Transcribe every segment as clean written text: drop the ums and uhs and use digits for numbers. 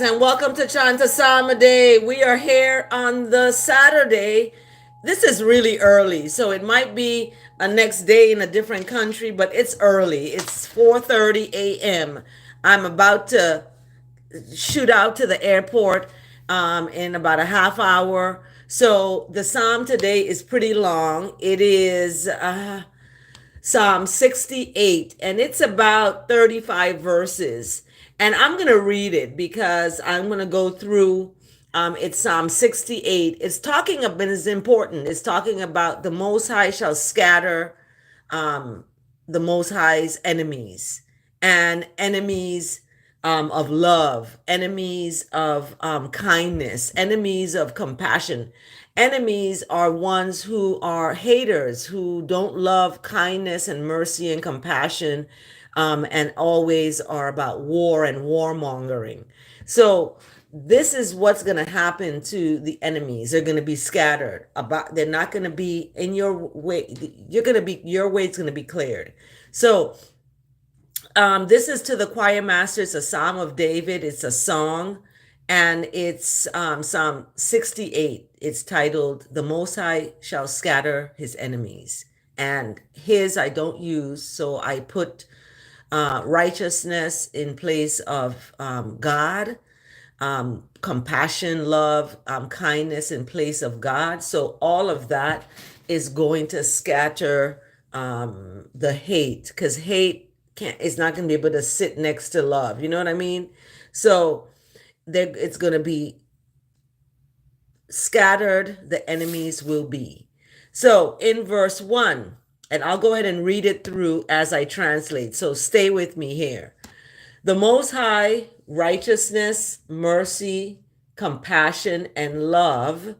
and welcome to Chant Day. We are here on the Saturday. This is really early, so it might be a next day in a different country, but it's early. It's 4:30 a.m. I'm about to shoot out to the airport in about a half hour. So the psalm today is pretty long. It is Psalm 68, and it's about 35 verses. And I'm going to read it because I'm going to go through. It's Psalm 68. It's talking about, it's important. It's talking about the Most High shall scatter um, the Most High's enemies, and enemies of love, enemies of kindness, enemies of compassion. Enemies are ones who are haters, who don't love kindness and mercy and compassion, and always are about war and warmongering. So this is what's going to happen to the enemies. They're going to be scattered. They're not going to be in your way. Your way is going to be cleared. So this is to the choir master. It's a Psalm of David. It's a song, and it's Psalm 68. It's titled, The Most High Shall Scatter His Enemies. And his I don't use, so I put righteousness in place of God, compassion, love, kindness in place of God. So all of that is going to scatter the hate, because hate it's not going to be able to sit next to love. You know what I mean? So it's going to be scattered. The enemies will be. So in verse 1, and I'll go ahead and read it through as I translate. So stay with me here. The Most High, righteousness, mercy, compassion, and love,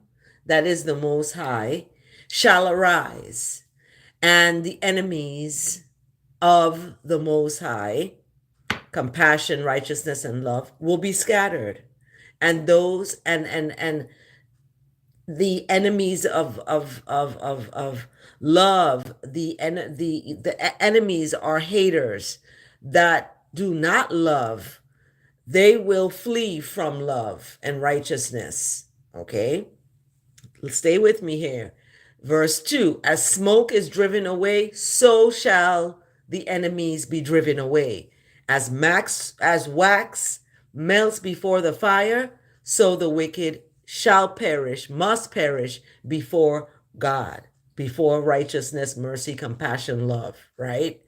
that is the Most High, shall arise, and the enemies of the Most High, compassion, righteousness, and love, will be scattered. And those and the enemies of love, the enemies are haters that do not love. They will flee from love and righteousness. Okay, stay with me here. Verse 2, as smoke is driven away, so shall the enemies be driven away. As wax melts before the fire, so the wicked shall perish, must perish before God, before righteousness, mercy, compassion, love, right?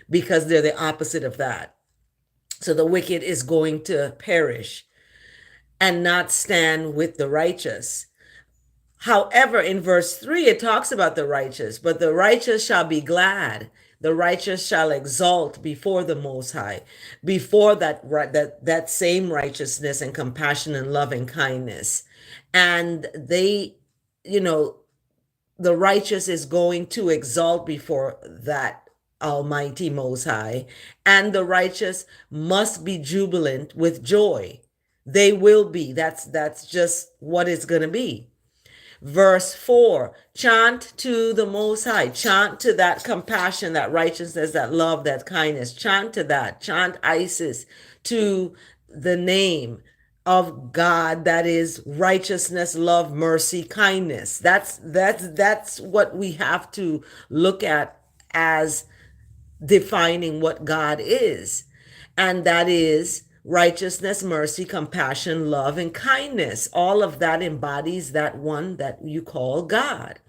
Because they're the opposite of that. So the wicked is going to perish and not stand with the righteous. However, in verse 3, it talks about the righteous, but the righteous shall be glad. The righteous shall exalt before the Most High, before that same righteousness and compassion and love and kindness. And they, the righteous is going to exalt before that Almighty Most High, and the righteous must be jubilant with joy. They will be. That's just what it's going to be. Verse 4, chant to the Most High, chant to that compassion, that righteousness, that love, that kindness, chant to that, chant Isis to the name of God, that is righteousness, love, mercy, kindness. That's what we have to look at as defining what God is. And that is righteousness, mercy, compassion, love, and kindness. All of that embodies that one that you call God.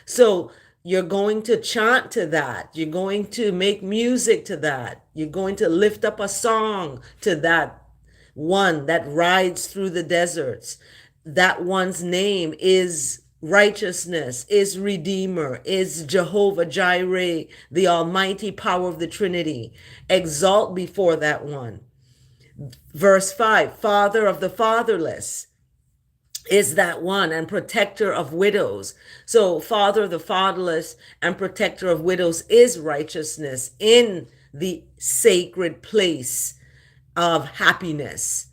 So you're going to chant to that. You're going to make music to that. You're going to lift up a song to that one that rides through the deserts. That one's name is righteousness, is Redeemer, is Jehovah Jireh, the almighty power of the Trinity. Exalt before that one. Verse 5, Father of the fatherless is that one, and protector of widows. So Father of the fatherless and protector of widows is righteousness in the sacred place of happiness.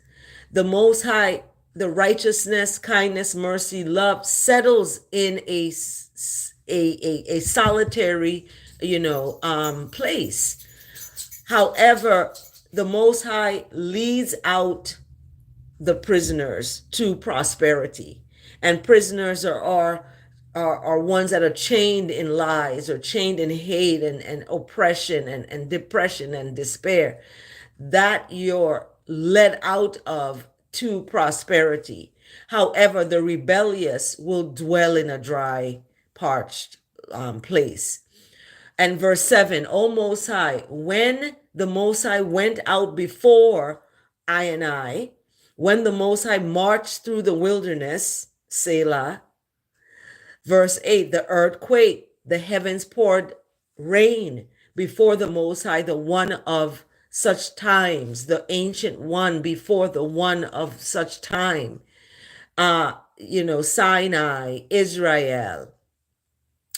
The Most High, the righteousness, kindness, mercy, love settles in a solitary, place. However, the Most High leads out the prisoners to prosperity. And prisoners are ones that are chained in lies or chained in hate and oppression and depression and despair, that you're led out of to prosperity. However, the rebellious will dwell in a dry, parched place. And verse 7, O Most High, when the Most High went out before I, when the Most High marched through the wilderness, Selah. Verse 8, the earth quaked, the heavens poured rain before the Most High, the one of such times, the ancient one before the one of such time. Sinai, Israel.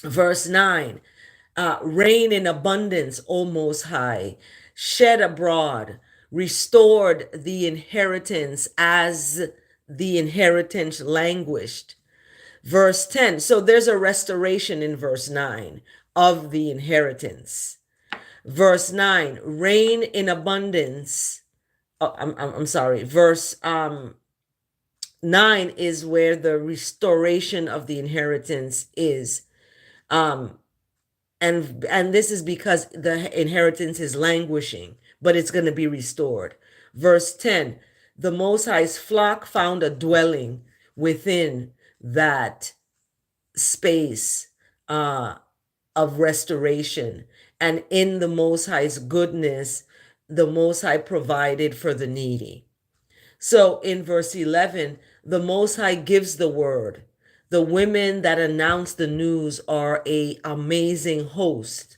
Verse 9, rain in abundance, O Most High, shed abroad, restored the inheritance as the inheritance languished. Verse 10, so there's a restoration in verse 9 of the inheritance. Verse 9, rain in abundance. I'm sorry. Verse 9 is where the restoration of the inheritance is. And this is because the inheritance is languishing, but it's going to be restored. Verse 10, the Most High's flock found a dwelling within that space of restoration. And in the Most High's goodness, the Most High provided for the needy. So in verse 11, the Most High gives the word. The women that announce the news are an amazing host.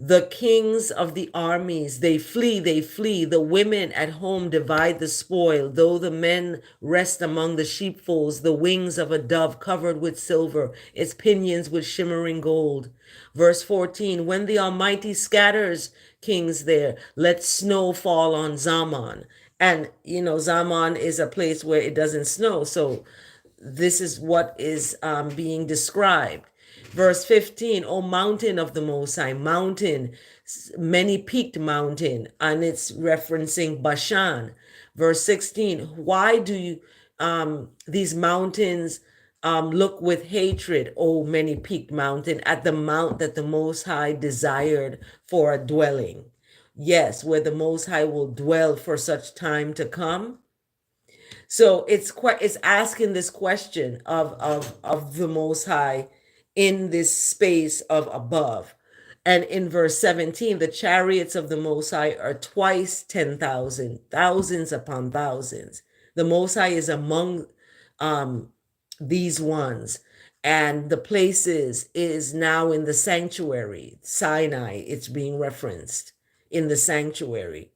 The kings of the armies, they flee, they flee. The women at home divide the spoil, though the men rest among the sheepfolds, the wings of a dove covered with silver, its pinions with shimmering gold. Verse 14, when the Almighty scatters kings there, let snow fall on Zaman. And, Zaman is a place where it doesn't snow. So this is what is being described. Verse 15, O mountain of the Most High, mountain, many peaked mountain, and it's referencing Bashan. Verse 16, why do you, these mountains look with hatred, O many peaked mountain, at the mount that the Most High desired for a dwelling? Yes, where the Most High will dwell for such time to come. So it's asking this question of the Most High in this space of above. And in verse 17, the chariots of the Most High are twice 10,000, thousands upon thousands. The Most High is among these ones. And the places is now in the sanctuary, Sinai, it's being referenced in the sanctuary.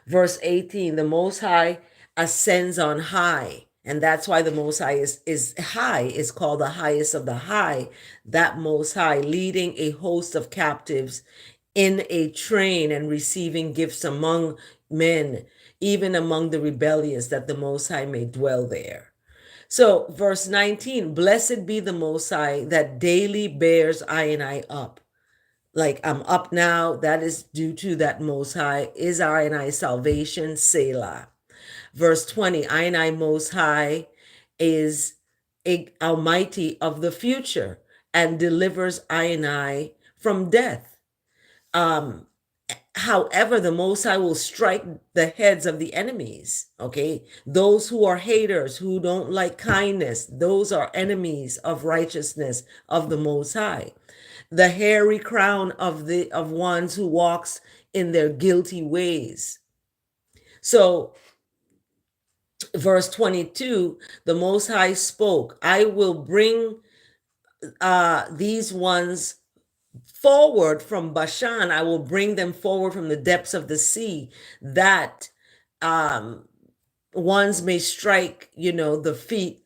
Verse 18, the Most High ascends on high. And that's why the Most High is high, is called the highest of the high. That Most High leading a host of captives in a train and receiving gifts among men, even among the rebellious, that the Most High may dwell there. So verse 19, blessed be the Most High that daily bears I up. Like I'm up now, that is due to that Most High is I salvation, Selah. Verse 20, I Most High is Almighty of the future and delivers I from death. However, the Most High will strike the heads of the enemies, okay? Those who are haters, who don't like kindness, those are enemies of righteousness of the Most High. The hairy crown of ones who walks in their guilty ways. So verse 22, the Most High spoke, I will bring these ones forward from Bashan. I will bring them forward from the depths of the sea, that ones may strike, the feet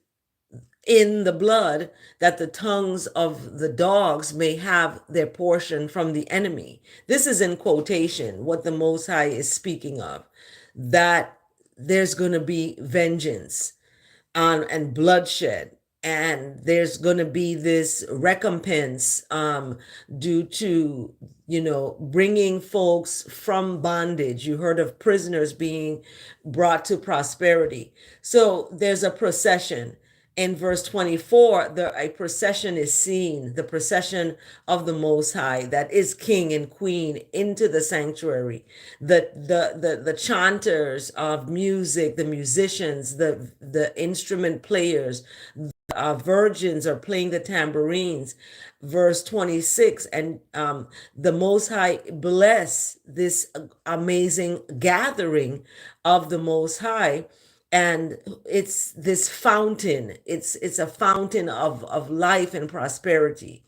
in the blood, that the tongues of the dogs may have their portion from the enemy. This is in quotation, what the Most High is speaking of, that there's going to be vengeance and bloodshed and there's going to be this recompense due to, bringing folks from bondage. You heard of prisoners being brought to prosperity. So there's a procession. In verse 24, a procession is seen, the procession of the Most High, that is king and queen, into the sanctuary. The chanters of music, the musicians, the instrument players, virgins are playing the tambourines. Verse 26, and the Most High bless this amazing gathering of the Most High. And it's this fountain, it's a fountain of life and prosperity.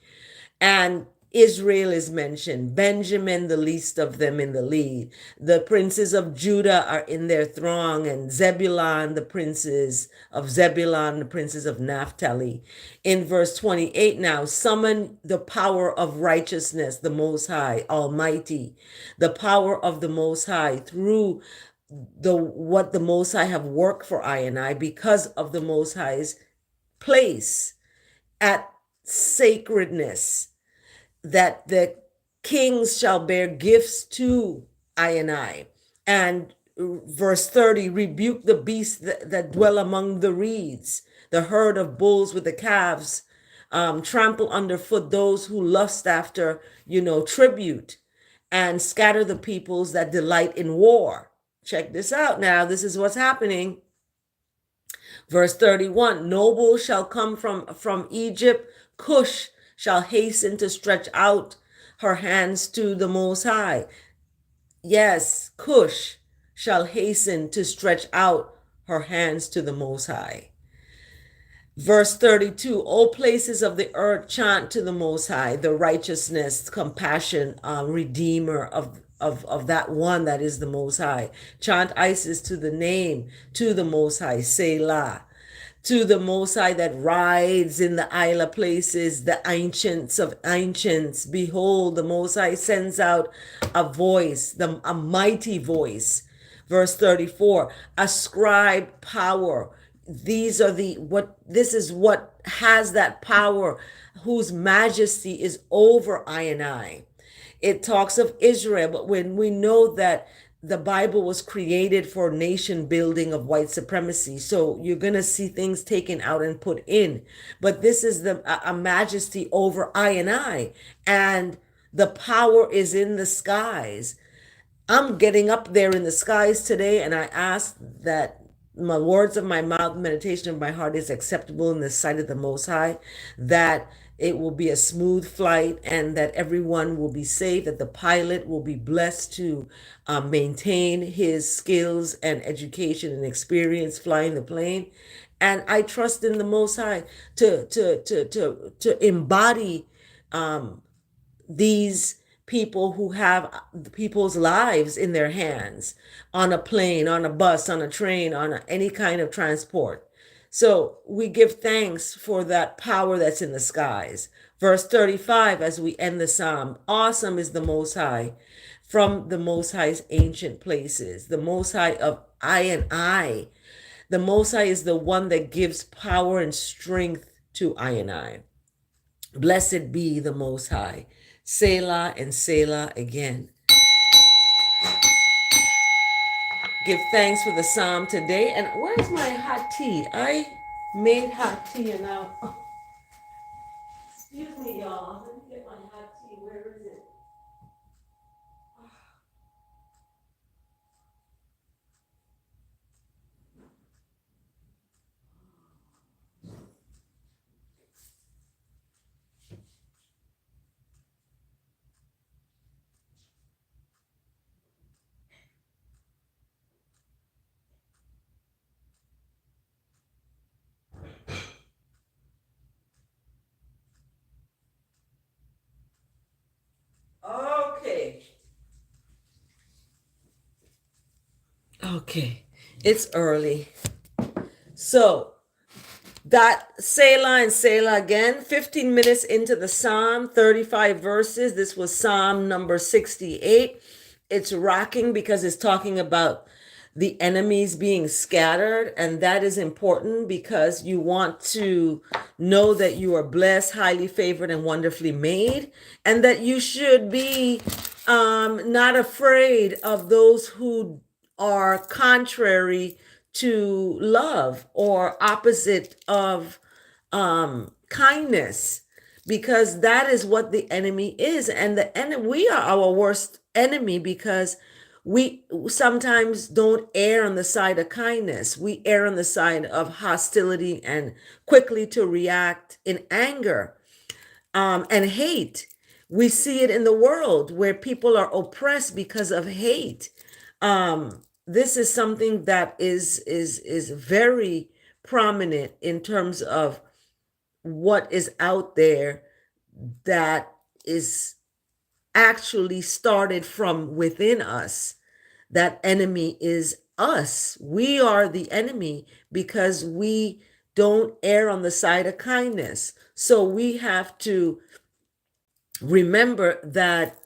And Israel is mentioned, Benjamin, the least of them, in the lead. The princes of Judah are in their throng, and Zebulun, the princes of Zebulun, the princes of Naphtali. In verse 28 now, summon the power of righteousness, the Most High, Almighty, the power of the Most High through what the Most High have worked for I and I, because of the Most High's place at sacredness, that the kings shall bear gifts to I and I. And verse 30, rebuke the beasts that dwell among the reeds, the herd of bulls with the calves, trample underfoot those who lust after, tribute, and scatter the peoples that delight in war. Check this out now. This is what's happening. Verse 31, noble shall come from Egypt. Cush shall hasten to stretch out her hands to the Most High. Yes, Cush shall hasten to stretch out her hands to the Most High. Verse 32, all places of the earth chant to the Most High, the righteousness, compassion, redeemer of that one that is the Most High. Chant Isis to the name, to the Most High, Selah. To the Most High that rides in the Isla places, the ancients of ancients. Behold, the Most High sends out a voice, a mighty voice. Verse 34, ascribe power. This is what has that power, whose majesty is over I and I. It talks of Israel, but when we know that the Bible was created for nation building of white supremacy, so you're going to see things taken out and put in. But this is a majesty over I and the power is in the skies. I'm getting up there in the skies today, and I ask that my words of my mouth, meditation of my heart is acceptable in the sight of the Most High, that it will be a smooth flight and that everyone will be safe, that the pilot will be blessed to maintain his skills and education and experience flying the plane. And I trust in the Most High to embody these people who have people's lives in their hands, on a plane, on a bus, on a train, on any kind of transport. So we give thanks for that power that's in the skies. Verse 35, as we end the psalm, awesome is the Most High from the Most High's ancient places, the Most High of I and I. The Most High is the one that gives power and strength to I and I. Blessed be the Most High. Selah and Selah again. Give thanks for the psalm today. And where's my hot tea? I made hot tea and now. Oh, excuse me, y'all. Let me get my hot tea. Where is it? Okay. Okay. It's early. So that Selah and Selah again, 15 minutes into the Psalm, 35 verses. This was Psalm number 68. It's rocking because it's talking about the enemies being scattered. And that is important because you want to know that you are blessed, highly favored, and wonderfully made, and that you should be not afraid of those who are contrary to love or opposite of kindness, because that is what the enemy is. And the enemy, we are our worst enemy, because we sometimes don't err on the side of kindness. We err on the side of hostility and quickly to react in anger and hate. We see it in the world where people are oppressed because of hate. This is something that is very prominent in terms of what is out there, that is actually started from within us. That enemy is us. We are the enemy because we don't err on the side of kindness. So we have to remember that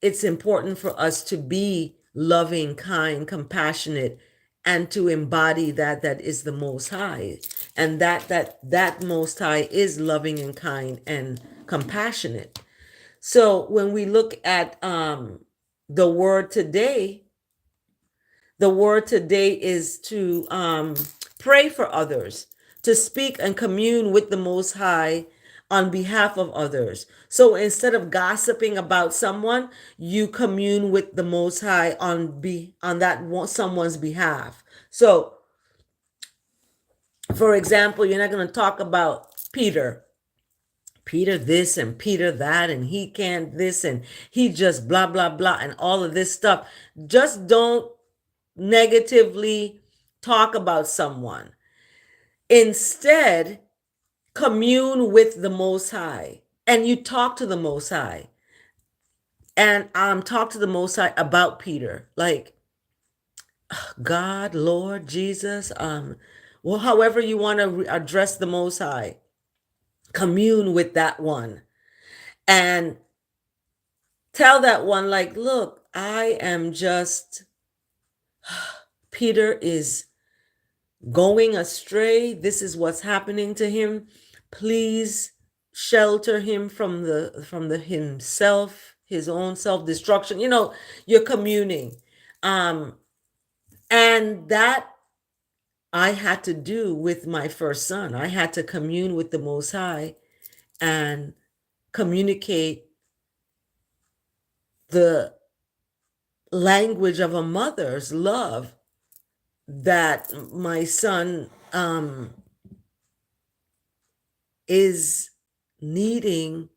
it's important for us to be loving, kind, compassionate, and to embody that is the Most High. And that Most High is loving and kind and compassionate. So when we look at the word today, the word today is to pray for others, to speak and commune with the Most High on behalf of others. So instead of gossiping about someone, you commune with the Most High on that someone's behalf. So, for example, you're not going to talk about Peter this and Peter that, and he can't this, and he just blah blah blah, and all of this stuff. Just don't negatively talk about someone. Instead, commune with the Most High, and you talk to the Most High, and talk to the Most High about Peter, like God, Lord, Jesus, well, however you want to address the Most High, commune with that one, and tell that one, like, look, I am just, Peter is going astray. This is what's happening to him. Please shelter him from the himself, his own self-destruction. You're communing. And that I had to do with my first son. I had to commune with the Most High and communicate the language of a mother's love, that my son is needing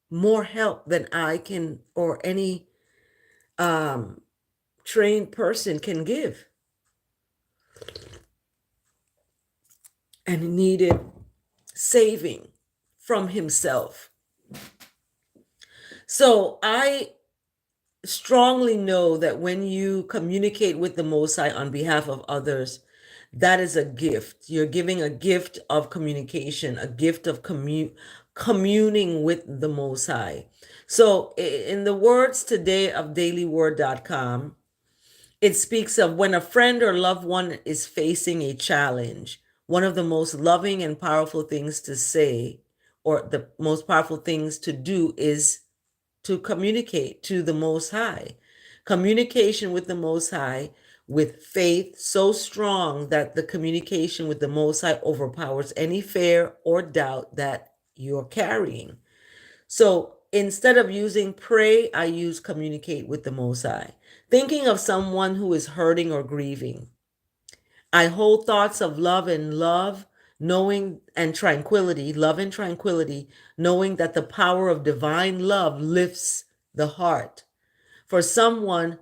more help than I can or any trained person can give, and needed saving from himself. So I strongly know that when you communicate with the Most High on behalf of others, that is a gift. You're giving a gift of communication, a gift of communing with the Most High. So in the words today of dailyword.com, it speaks of when a friend or loved one is facing a challenge, one of the most loving and powerful things to say, or the most powerful things to do, is to communicate to the Most High. Communication with the Most High with faith so strong that the communication with the Most High overpowers any fear or doubt that you're carrying. So instead of using pray, I use communicate with the Most High. Thinking of someone who is hurting or grieving, I hold thoughts of love, knowing and tranquility, love and tranquility, knowing that the power of divine love lifts the heart. For someone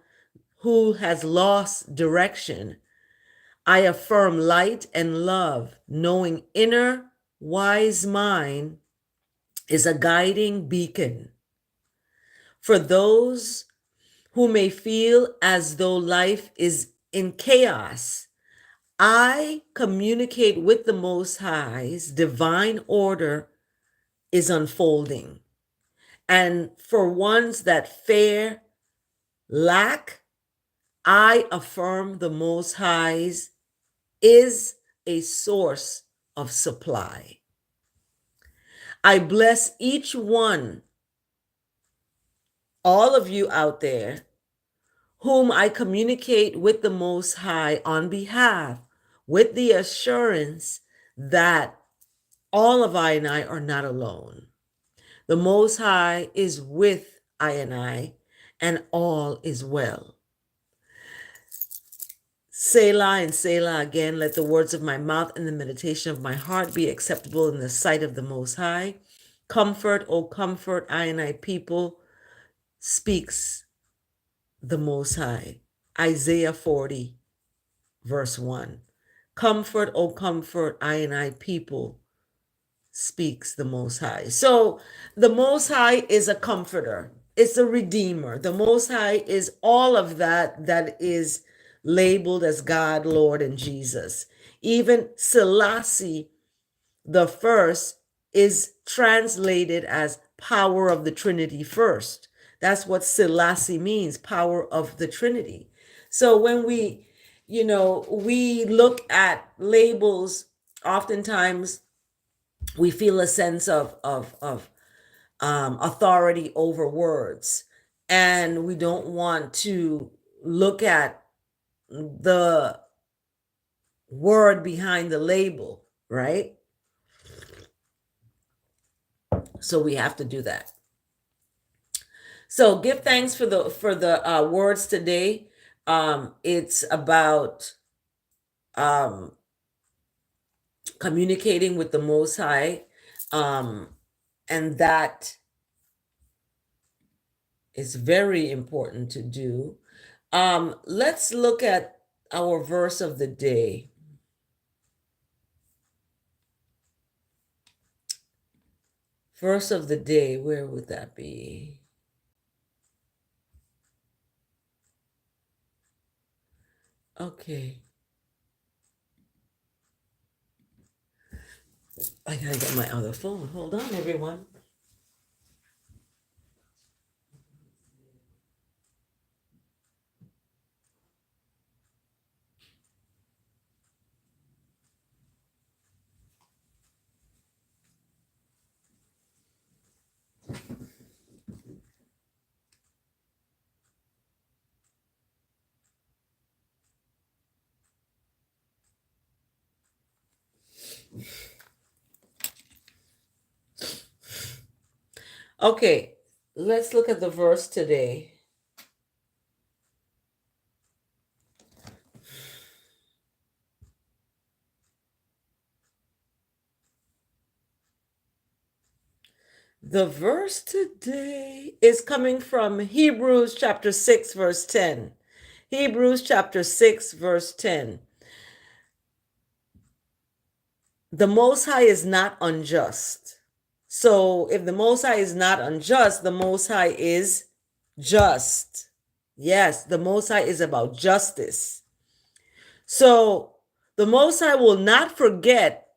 who has lost direction, I affirm light and love, knowing inner wise mind is a guiding beacon. For those who may feel as though life is in chaos, I communicate with the Most High's divine order is unfolding. And for ones that fear lack, I affirm the Most High's is a source of supply. I bless each one, all of you out there, whom I communicate with the Most High on behalf, with the assurance that all of I and I are not alone. The Most High is with I, and all is well. Selah and Selah again. Let the words of my mouth and the meditation of my heart be acceptable in the sight of the Most High. Comfort, O comfort, I people, speaks the Most High. Isaiah 40, verse 1. Comfort, O comfort, I people, speaks the Most High. So the Most High is a comforter. It's a redeemer. The Most High is all of that is labeled as God, Lord, and Jesus. Even Selassie the first is translated as power of the Trinity first. That's what Selassie means, power of the Trinity. So when we look at labels, oftentimes we feel a sense of authority over words, and we don't want to look at the word behind the label, right? So we have to do that. So give thanks for the words today. It's about communicating with the Most High, and that is very important to do. Let's look at our verse of the day. Verse of the day, where would that be? Okay. I gotta get my other phone. Hold on, everyone. Okay, let's look at the verse today. The verse today is coming from Hebrews chapter 6, verse 10. Hebrews chapter 6, verse 10. The Most High is not unjust. So if the Most High is not unjust, the Most High is just. Yes, the Most High is about justice. So the Most High will not forget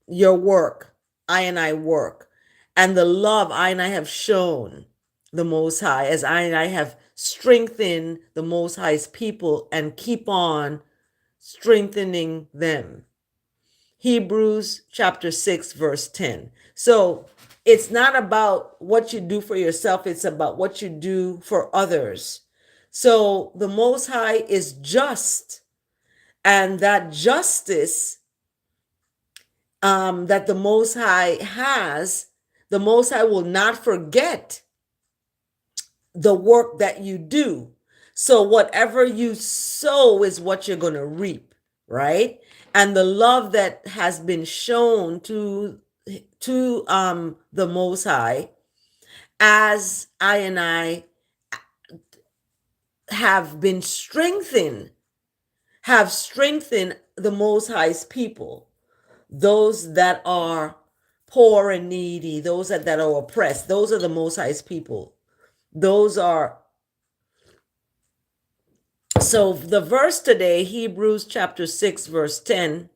your work, I work, and the love I have shown the Most High, as I have strengthened the Most High's people and keep on strengthening them. Hebrews chapter 6, verse 10. So it's not about what you do for yourself, it's about what you do for others. So the Most High is just, and that justice that the Most High has, the Most High will not forget the work that you do. So whatever you sow is what you're going to reap, right? And the love that has been shown to the Most High, as I have been strengthened, have strengthened the Most High's people, those that are poor and needy, those that are oppressed. Those are the Most High's people. Those are. So the verse today, Hebrews chapter 6, verse 10,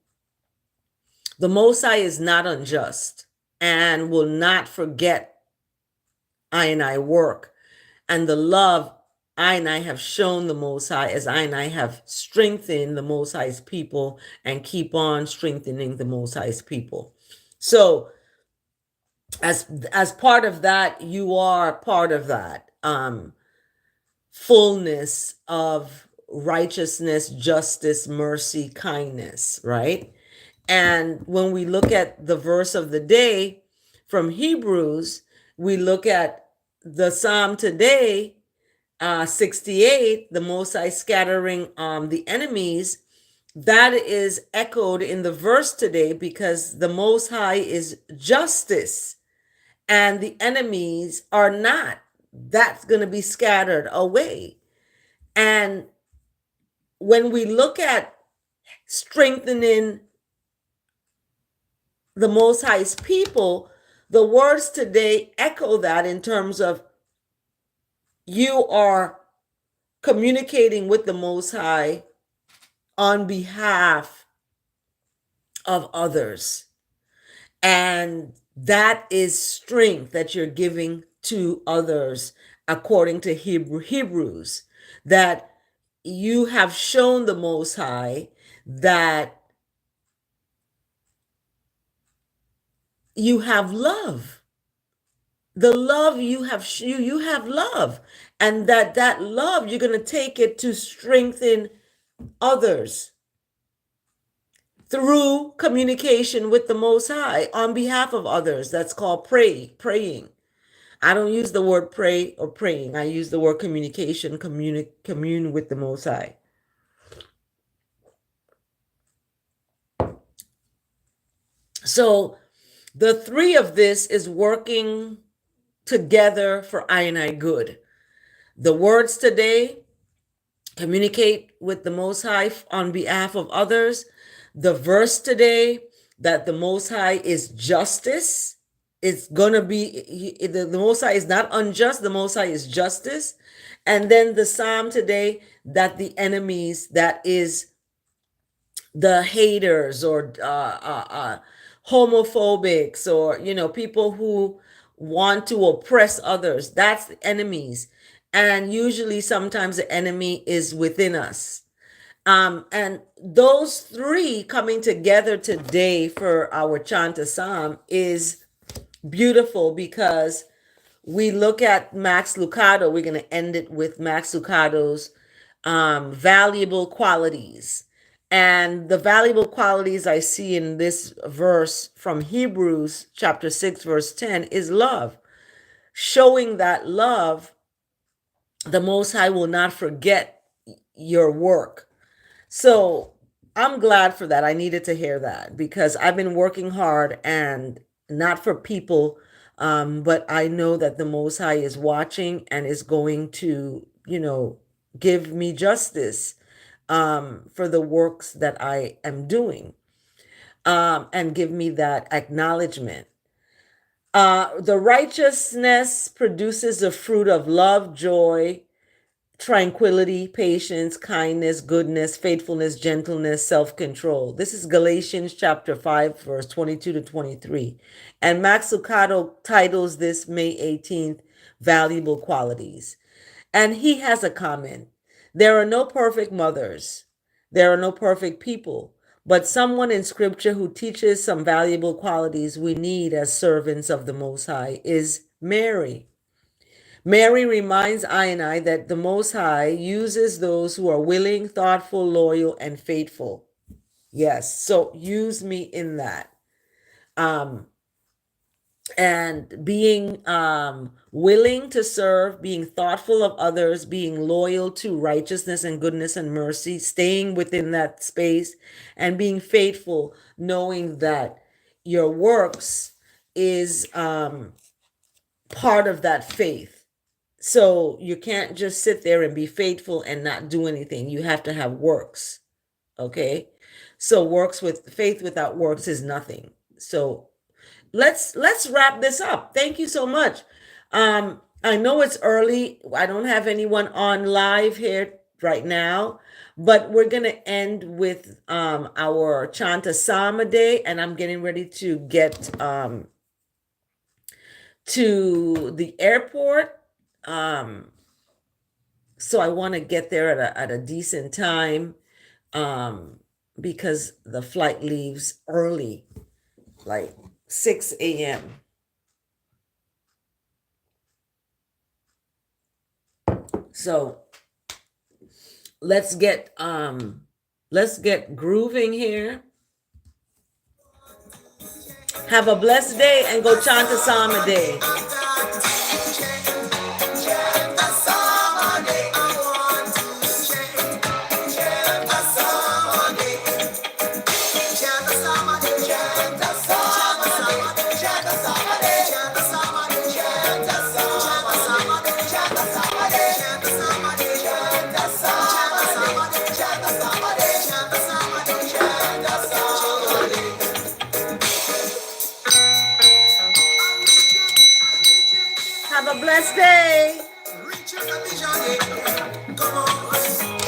the Most High is not unjust and will not forget I work and the love I and I have shown the Most High, as I and I have strengthened the Most High's people and keep on strengthening the Most High's people. So as part of that, you are part of that fullness of righteousness, justice, mercy, kindness, right? And when we look at the verse of the day from Hebrews, we look at the Psalm today, 68, the Most High scattering the enemies. That is echoed in the verse today because the Most High is justice and the enemies are not. That's going to be scattered away. And when we look at strengthening the Most High's people, the words today echo that in terms of you are communicating with the Most High on behalf of others. And that is strength that you're giving to others, according to Hebrews, that you have shown the Most High that you have love. The love you have, you have love, and that love you're going to take it to strengthen others through communication with the Most High on behalf of others. That's called praying. I don't use the word pray or praying. I use the word communication, commune with the Most High. So the three of this is working together for I and I good. The words today communicate with the Most High on behalf of others. The verse today, that the Most High is justice. It's going to be, the Most High is not unjust. The Most High is justice. And then the Psalm today, that the enemies, that is the haters or homophobics, or people who want to oppress others, that's the enemies. And usually sometimes the enemy is within us. And those three coming together today for our chant a psalm is beautiful, because we look at Max Lucado. We're going to end it with Max Lucado's valuable qualities. And the valuable qualities I see in this verse from Hebrews chapter 6, verse 10 is love. Showing that love, the Most High will not forget your work. So I'm glad for that. I needed to hear that, because I've been working hard, and not for people, but I know that the Most High is watching and is going to, give me justice for the works that I am doing, and give me that acknowledgement. The righteousness produces the fruit of love, joy, tranquility, patience, kindness, goodness, faithfulness, gentleness, self-control. This is Galatians chapter 5, verse 22 to 23. And Max Lucado titles this May 18th, Valuable Qualities. And he has a comment. There are no perfect mothers. There are no perfect people, but someone in scripture who teaches some valuable qualities we need as servants of the Most High is Mary. Mary reminds I and I that the Most High uses those who are willing, thoughtful, loyal, and faithful. Yes, so use me in that. And being willing to serve, being thoughtful of others, being loyal to righteousness and goodness and mercy, staying within that space, and being faithful, knowing that your works is part of that faith. So you can't just sit there and be faithful and not do anything. You have to have works. Okay? So works with faith without works is nothing. So let's wrap this up. Thank you so much. I know it's early. I don't have anyone on live here right now, but we're going to end with our chant a psalm a day, and I'm getting ready to get to the airport. So I want to get there at a decent time, because the flight leaves early, like 6 a.m. So let's get grooving here. Have a blessed day and go chant a psalm a day. Have a blessed day.